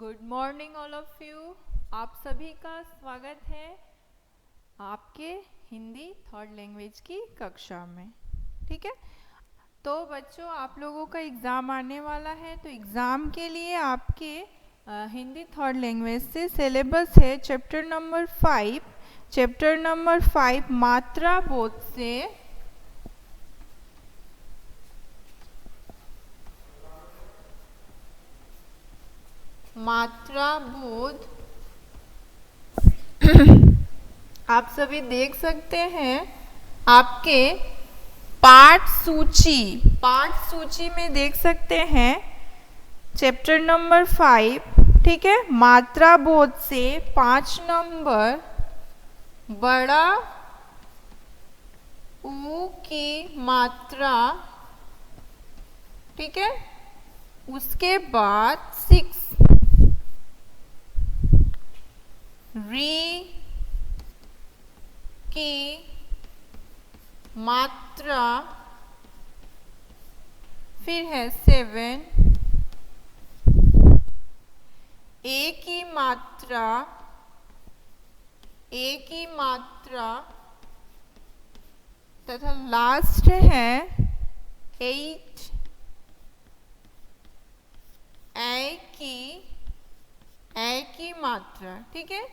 Good morning all of you. आप सभी का स्वागत है आपके हिंदी थर्ड लैंग्वेज की कक्षा में। ठीक है, तो बच्चों आप लोगों का एग्ज़ाम आने वाला है, तो एग्ज़ाम के लिए आपके हिंदी थर्ड लैंग्वेज से सिलेबस है चैप्टर नंबर 5 मात्रा बोध से मात्रा बोध। आप सभी देख सकते हैं आपके पाठ सूची में देख सकते हैं चैप्टर नंबर 5। ठीक है, मात्रा बोध से 5 नंबर बड़ा ऊ की मात्रा। ठीक है, उसके बाद 6 री की मात्रा, फिर है 7 ए की मात्रा तथा लास्ट है 8 ए की मात्रा। ठीक है,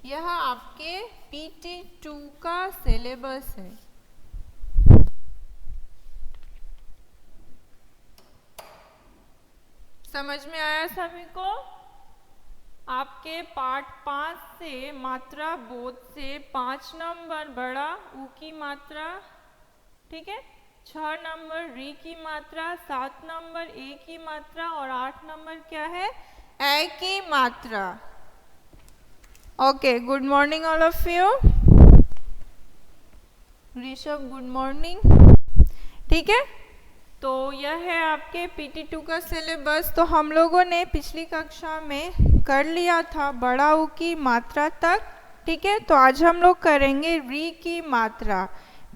यह आपके PT2 का सिलेबस है। समझ में आया सभी को? आपके पाठ 5 से मात्रा बोध से 5 नंबर बड़ा ऊ की मात्रा, ठीक है, 6 नंबर री की मात्रा, 7 नंबर ए की मात्रा और 8 नंबर क्या है, ए की मात्रा। Okay, good morning all of you. Rishabh good morning. ठीक है, तो यह है आपके PT2 का सिलेबस। तो हम लोगों ने पिछली कक्षा में कर लिया था बड़ा ऊ की मात्रा तक। ठीक है, तो आज हम लोग करेंगे री की मात्रा,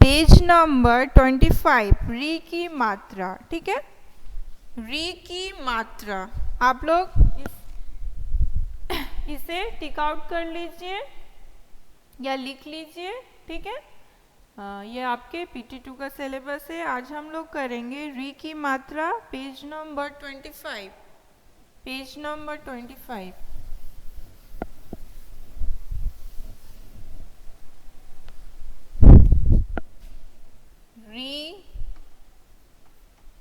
पेज नंबर 25, री की मात्रा। ठीक है, री की मात्रा आप लोग इसे टिक आउट कर लीजिए या लिख लीजिए। ठीक है, ये आपके PT2 का सिलेबस है। आज हम लोग करेंगे री की मात्रा, पेज नंबर 25, पेज नंबर 25। री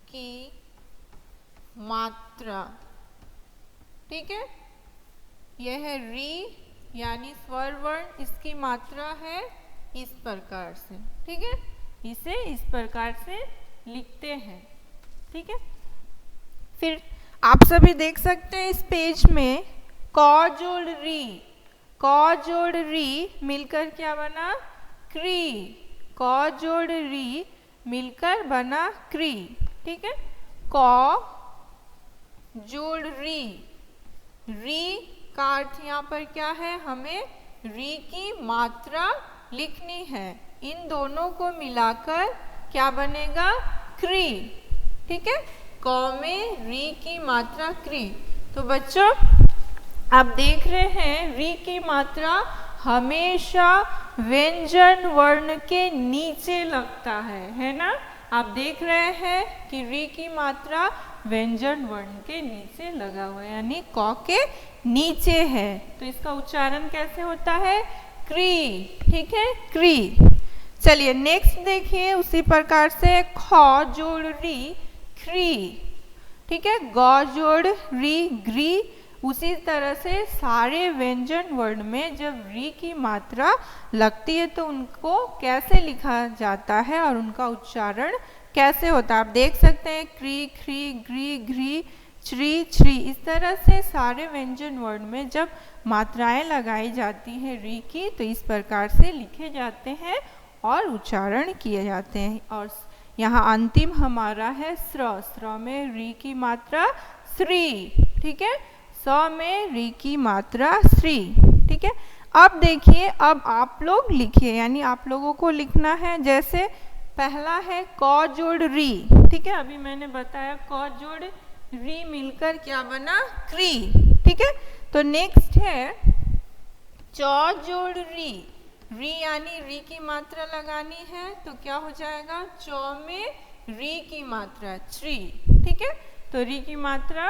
की मात्रा। ठीक है, यह है री यानी स्वर वर्ण, इसकी मात्रा है इस प्रकार से। ठीक है, इसे इस प्रकार से लिखते हैं। ठीक है, फिर आप सभी देख सकते हैं इस पेज में क जोड़ री मिलकर क्या बना, क्री। क जोड़ री मिलकर बना क्री। ठीक है, क जोड़ री का अर्थ यहाँ पर क्या है, हमें री की मात्रा लिखनी है। इन दोनों को मिलाकर क्या बनेगा, क्री। ठीक है, क में री की मात्रा क्री। तो बच्चों आप देख रहे हैं री की मात्रा हमेशा व्यंजन वर्ण के नीचे लगता है ना। आप देख रहे हैं कि री की मात्रा व्यंजन वर्ण के नीचे लगा हुआ है, यानी क के नीचे है। तो इसका उच्चारण कैसे होता है, क्री। ठीक है, क्री। चलिए नेक्स्ट देखिए, उसी प्रकार से ख जोड़ री क्री। ठीक है, ग जोड़ री ग्री। उसी तरह से सारे व्यंजन वर्ण में जब री की मात्रा लगती है तो उनको कैसे लिखा जाता है और उनका उच्चारण कैसे होता है। आप देख सकते हैं क्री, क्री, ग्री, घ्री, श्री, छ्री। इस तरह से सारे व्यंजन वर्ण में जब मात्राएं लगाई जाती हैं री की, तो इस प्रकार से लिखे जाते हैं और उच्चारण किए जाते हैं। और यहाँ अंतिम हमारा है स्र में री की मात्रा श्री। ठीक है, स में री की मात्रा श्री। ठीक है, अब देखिए, अब आप लोग लिखिए, यानी आप लोगों को लिखना है। जैसे पहला है क जोड़ री। ठीक है, अभी मैंने बताया क जोड़ री मिलकर क्या बना, क्री। ठीक ठीक है। तो नेक्स्ट है चौ जोड़ री, री यानी री की मात्रा लगानी है, तो क्या हो जाएगा, चौ में री की मात्रा ट्री, ठीक है। तो री की मात्रा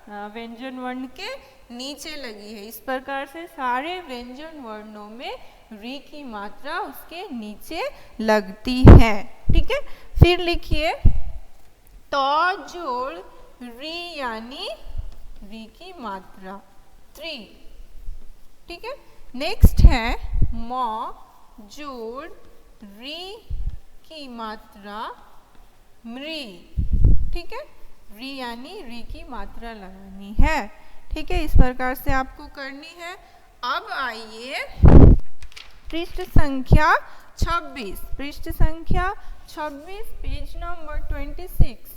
व्यंजन वर्ण के नीचे लगी है। इस प्रकार से सारे व्यंजन वर्णों में री की मात्रा उसके नीचे लगती है, ठीक है। फिर लिखिए तो जोड़ री यानी री की मात्रा ट्री, ठीक है। नेक्स्ट है मौ जोड़ री की मात्रा मृ, ठीक है। री यानी री की मात्रा लगानी है, ठीक है। इस प्रकार से आपको करनी है। अब आइए पृष्ठ संख्या 26, पृष्ठ संख्या 26 पेज नंबर 26।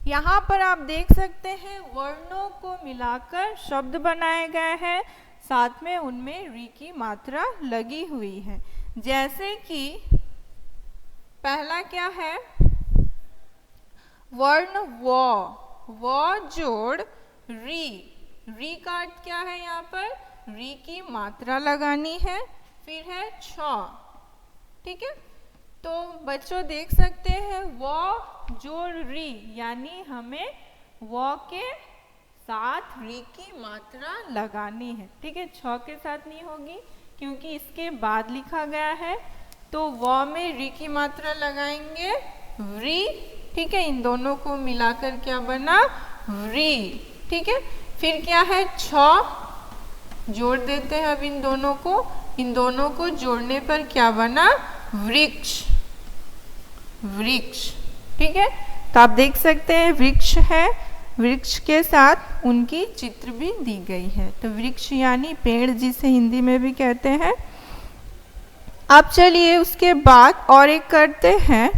यहाँ पर आप देख सकते हैं वर्णों को मिलाकर शब्द बनाए गए हैं, साथ में उनमें री की मात्रा लगी हुई है। जैसे कि पहला क्या है, वर्ण वो जोड़ री, री का अर्थ क्या है, यहाँ पर री की मात्रा लगानी है। फिर है छ, ठीक है। तो बच्चों देख सकते हैं वो जोड़ री यानी हमें वो के साथ री की मात्रा लगानी है, ठीक है। छ के साथ नहीं होगी क्योंकि इसके बाद लिखा गया है, तो वो में री की मात्रा लगाएंगे री, ठीक है। इन दोनों को मिलाकर क्या बना, री, ठीक है। फिर क्या है छ, जोड़ देते हैं अब इन दोनों को जोड़ने पर क्या बना, वृक्ष, वृक्ष, ठीक है। तो आप देख सकते हैं वृक्ष है, वृक्ष के साथ उनकी चित्र भी दी गई है। तो वृक्ष यानी पेड़ जिसे हिंदी में भी कहते हैं। अब चलिए उसके बाद और एक करते हैं,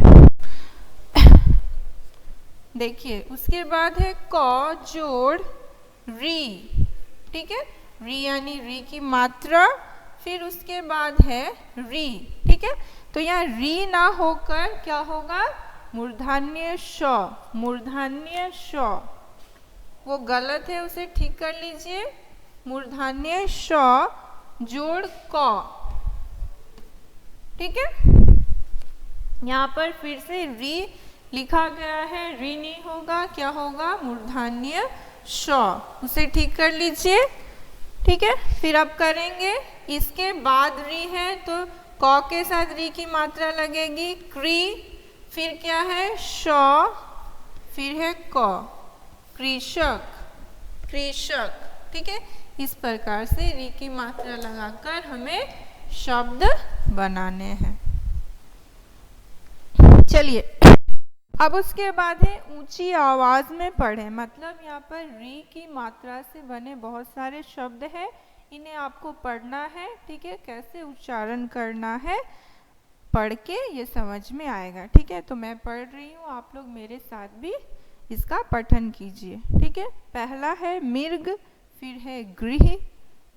देखिए उसके बाद है क जोड़ री, ठीक है। री यानी री की मात्रा, फिर उसके बाद है री, ठीक है। तो यहाँ री ना होकर क्या होगा, मूर्धन्य श, मूर्धन्य श, वो गलत है उसे ठीक कर लीजिए। मूर्धन्य श जोड़ क, ठीक है। यहाँ पर फिर से री लिखा गया है, री नहीं होगा, क्या होगा, मूर्धन्य श, उसे ठीक कर लीजिए, ठीक है। फिर अब करेंगे, इसके बाद री है तो क के साथ री की मात्रा लगेगी क्री, फिर क्या है श, फिर है क, कृषक, कृषक, ठीक है। इस प्रकार से री की मात्रा लगाकर हमें शब्द बनाने हैं। चलिए अब उसके बाद है ऊंची आवाज में पढ़ें, मतलब यहाँ पर री की मात्रा से बने बहुत सारे शब्द हैं, इन्हें आपको पढ़ना है, ठीक है। कैसे उच्चारण करना है पढ़ के ये समझ में आएगा, ठीक है। तो मैं पढ़ रही हूँ, आप लोग मेरे साथ भी इसका पठन कीजिए, ठीक है। पहला है मिर्ग, फिर है गृह,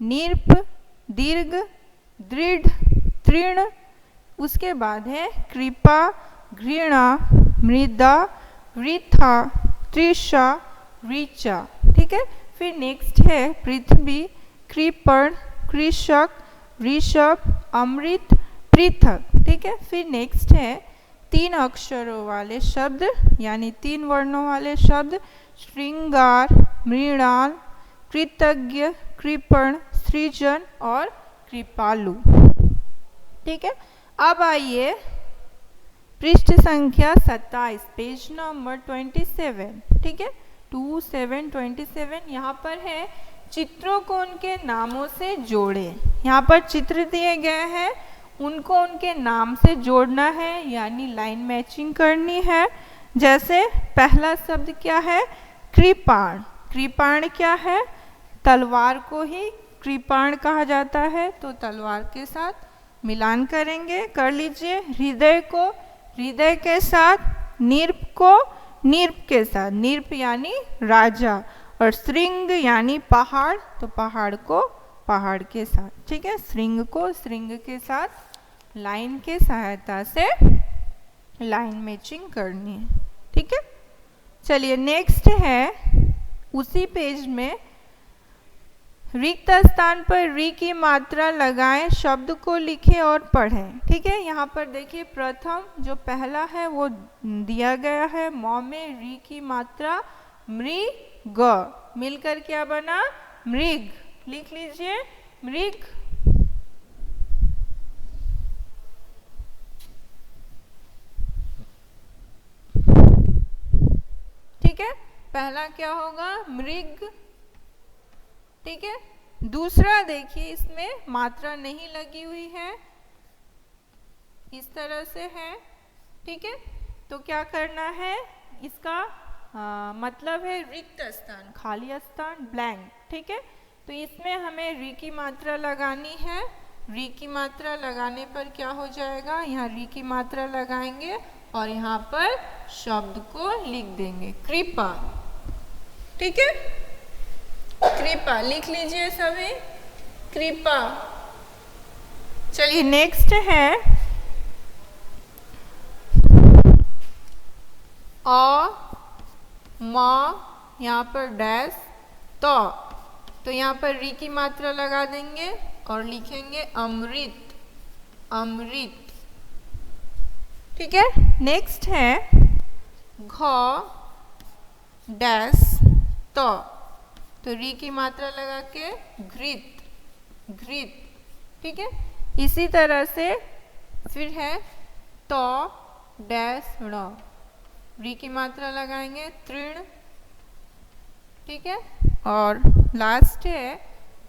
निर्प, दीर्घ, दृढ़, तृण, उसके बाद है कृपा, घृणा, मृदा, वृथा, तृषा, ऋचा, ठीक है। फिर नेक्स्ट है पृथ्वी, कृपण, कृषक, ऋषभ, अमृत, पृथक, ठीक है। फिर नेक्स्ट है 3 अक्षरों वाले शब्द यानी 3 वर्णों वाले शब्द, श्रृंगार, मृणाल, कृतज्ञ, कृपण, सृजन और कृपालु, ठीक है। अब आइए पृष्ठ संख्या 27 पेज नंबर 27, ठीक है। 27 यहाँ पर है चित्रों को उनके नामों से जोड़े। यहाँ पर चित्र दिए गए हैं, उनको उनके नाम से जोड़ना है यानी लाइन मैचिंग करनी है। जैसे पहला शब्द क्या है, कृपाण, कृपाण क्या है, तलवार को ही कृपाण कहा जाता है, तो तलवार के साथ मिलान करेंगे, कर लीजिए। हृदय को हृदय के साथ, निर्प को निर्प के साथ, निर्प यानी राजा, और श्रृंग यानी पहाड़, तो पहाड़ को पहाड़ के साथ, ठीक है। श्रृंग को श्रृंग के साथ लाइन के सहायता से लाइन मैचिंग करनी है, ठीक है। चलिए नेक्स्ट है उसी पेज में रिक्त स्थान पर री की मात्रा लगाएं, शब्द को लिखें और पढ़ें। ठीक है, यहाँ पर देखिए प्रथम जो पहला है वो दिया गया है म में री की मात्रा मृग, मिलकर क्या बना मृग। लिख लीजिए मृग। ठीक है, पहला क्या होगा मृग। ठीक है, दूसरा देखिए इसमें मात्रा नहीं लगी हुई है, इस तरह से है। ठीक है, तो क्या करना है इसका मतलब है रिक्त स्थान, खाली स्थान, ब्लैंक। ठीक है, तो इसमें हमें री की मात्रा लगानी है। री की मात्रा लगाने पर क्या हो जाएगा, यहाँ री की मात्रा लगाएंगे और यहाँ पर शब्द को लिख देंगे कृपा। ठीक है, कृपा लिख लीजिए सभी, कृपा। चलिए नेक्स्ट है अ म, यहाँ पर डैश तो यहाँ पर री की मात्रा लगा देंगे और लिखेंगे अमृत, अमृत। ठीक है, नेक्स्ट है घ डैश तो री की मात्रा लगा के घृत, घृत। ठीक है, इसी तरह से फिर है तो डैश ड़, री की मात्रा लगाएंगे तृण। ठीक है, और लास्ट है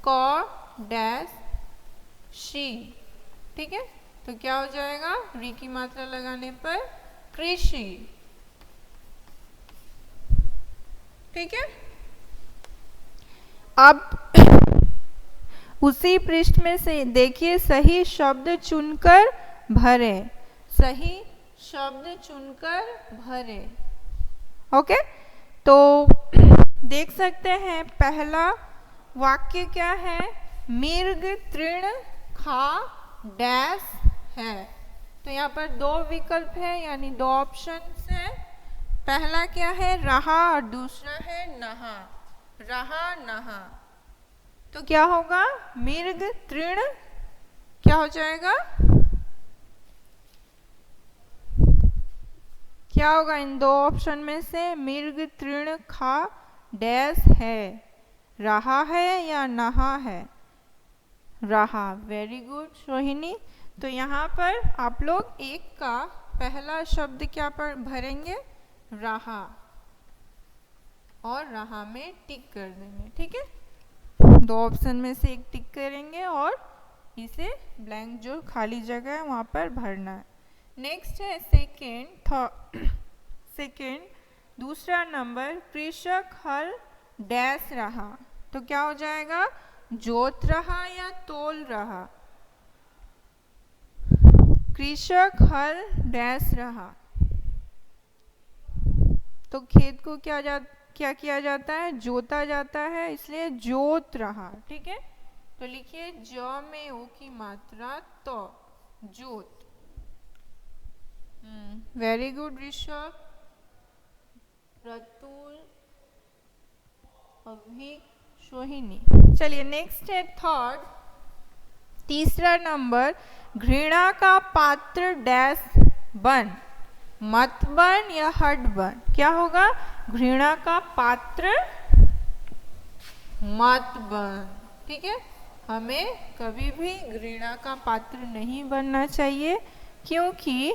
क डैश शी। ठीक है, तो क्या हो जाएगा री की मात्रा लगाने पर कृषि। ठीक है, अब उसी पृष्ठ में से देखिए सही शब्द चुनकर भरें, सही शब्द चुनकर भरें। ओके, तो देख सकते हैं पहला वाक्य क्या है, मृग तृण खा डैश है। तो यहाँ पर दो विकल्प है, यानी दो ऑप्शंस है। पहला क्या है रहा और दूसरा है नहा, रहा नहा। तो क्या होगा मृग तृण, क्या हो जाएगा, क्या होगा इन दो ऑप्शन में से, मृग तृण खा डैश है, रहा है या नहा है, रहा। वेरी गुड सोहिनी। तो यहाँ पर आप लोग एक का पहला शब्द क्या पर भरेंगे, रहा, और रहा में टिक कर देंगे। ठीक है, दो ऑप्शन में से एक टिक करेंगे और इसे ब्लैंक जो खाली जगह है वहाँ पर भरना है। नेक्स्ट है सेकेंड दूसरा नंबर, कृषक हल डैश रहा। तो क्या हो जाएगा जोत रहा या तोल रहा, कृषक हल डैश रहा। तो खेत को क्या किया जाता है, जोता जाता है, इसलिए जोत रहा। ठीक है, तो लिखिए ज में ओ की मात्रा तो, जोत। वेरी गुड ऋषभ, रतुल, अभिक, सोहिनी। चलिए नेक्स्ट है थर्ड, तीसरा नंबर, घृणा का पात्र डैश बन, मत बन या हट बन। क्या होगा घृणा का पात्र मत बन। ठीक है, हमें कभी भी घृणा का पात्र नहीं बनना चाहिए, क्योंकि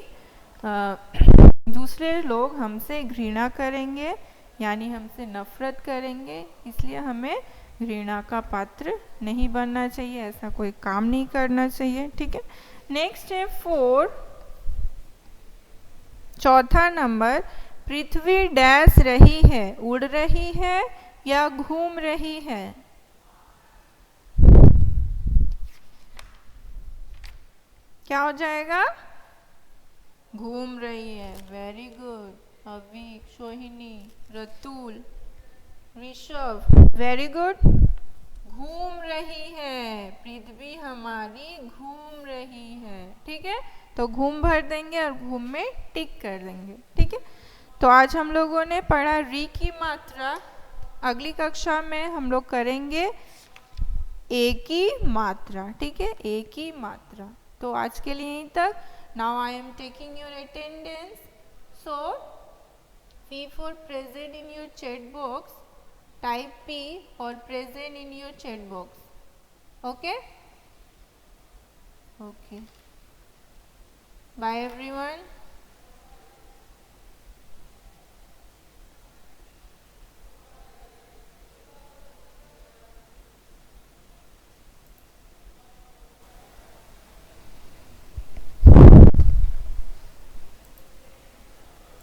दूसरे लोग हमसे घृणा करेंगे, यानी हमसे नफरत करेंगे, इसलिए हमें घृणा का पात्र नहीं बनना चाहिए, ऐसा कोई काम नहीं करना चाहिए। ठीक है, नेक्स्ट है चौथा नंबर, पृथ्वी डैश रही है, उड़ रही है या घूम रही है। क्या हो जाएगा, घूम रही है। वेरी गुड अभी, सोहिनी, रतुल, ऋषभ, वेरी गुड। घूम रही है, पृथ्वी हमारी घूम रही है। ठीक है, तो घूम भर देंगे और घूम में टिक कर देंगे। ठीक है, तो आज हम लोगों ने पढ़ा री की मात्रा। अगली कक्षा में हम लोग करेंगे ए की मात्रा। ठीक है, ए की मात्रा। तो आज के लिए यहीं तक। Now I am taking your attendance, so P for present in your chat box, type P or present in your chat box. Okay? Okay. Bye everyone.